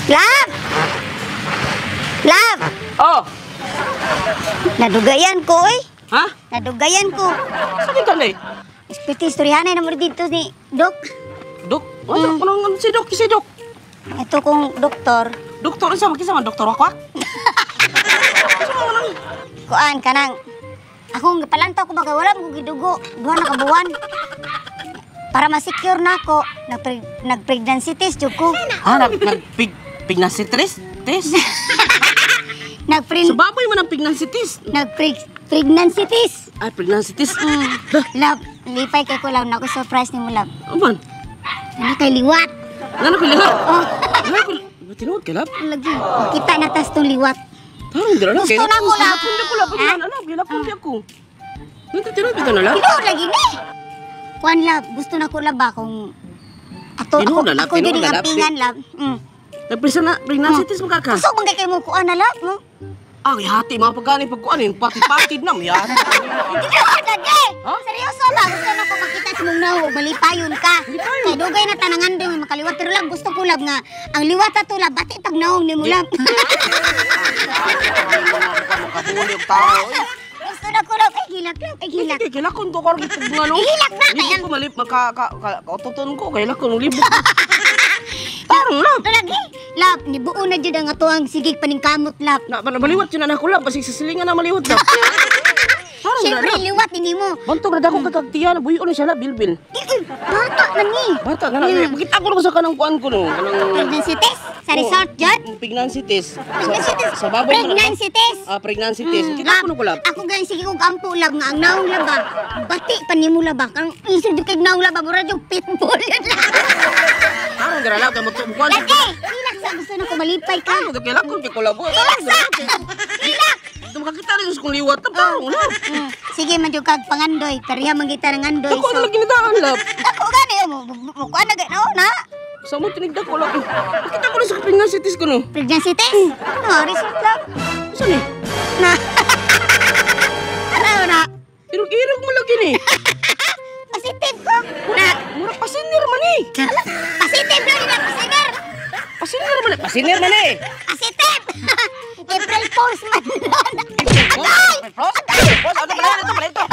Lab! Lab! Oh. Nadugayan ko, oy. Ha? Nadugayan ko. Sabi ka na eh. Espiti istoryahanay na mo dito ni Dok. Dok? Ano si Dok? Si Dok? Ito kong doktor. Doktor, isa man doktor ako? Kuan kanang akong palantaw ko baka wala mo gidugo duha na ka buwan. Para ma-secure na ako, nag-pregnancy test jud ko. Pregnancy test? Test? Nag-pre Sa baboy man ang pregnancy test. pregnancy test. Ay, pregnancy test. Love, lipay kay ko lang ako surprise ni mo love. Aman? Ano kay liwat? Ano ko liwat? Oh, Tinuod ka, lab? lagi. Kita na tas tong liwat. Parang dira lang. Gusto na ko, lab. Gilapon ako. Nito tinuod bitaw na, lab? Tinuod lagi ni. Kuan love, gusto na ko love kung ako din ang apingan love. Nagpresa na, pregnancy test mo kaka. Gusto bang kay mo kuan na love mo? Ang hati mga pagkanin pagkuanin, pati-patid na mo yan. Tinuod lagi. Ha? Seryoso ba? Gusto na ko makita sa mong naho, malipayon ka. Kay dugay na tanangan din makaliwat pero lang gusto ko love nga ang liwat ato love bati tag naong ni mo love. Makabuli ang tao. Gusto na ko love ay hilak love, ay hilak. Kilakon to karong ngano. Hilak na Libog kaya. ko malip kautoton ko kay lakon libog. Parang lab. Lagi. Love, nibuo na jud ang atuang sigig paningkamot love. Na maliwat yun anak ko lab pasig sa silingan na maliwat lab. Parang Siyempre, liwat ini mo. bantog na dako kakagtiyan, buyo na siya lab bilbil. Bata man ni. Bata na na. Makita ko sa kanang kuan ko no. Pregnancy test sa resort jud. Pregnancy test. Pregnancy test. Sa baboy mo na. Pregnancy test. Pregnancy test. Kita ko no lab. Ako gan sige kog ampo lab nga ang naong laba. Bati pa nimo laba. Kang isig kay naong laba mura yung pitbull yun lang. Parang dira lab kay mo kuan. Lagi. Hilak sa gusto na ko malipay ka. Ano kay lakon kay kolabo. Hilak sa. Hilak. Ito makakita rin sa kong liwat na parang lab. Sige man jud kag pangandoy. Kariya man kita ng andoy. Ako na lagi nidaan lab. Ako gani mo. Kuan na gano na. Sa mo tinigda ko lab. Makita ko na sa pregnancy test ko no. Pregnancy test. No, resort lab. Saan eh? Na. Ano na? Irog-irog mo lagi ni. Positive ko. Na. Mura pasinir man eh. Positive lang ina pasiner. Pasinir man eh. Pasinir man eh. Positive. April Fools man. Agay! Agay! Ano pala ito?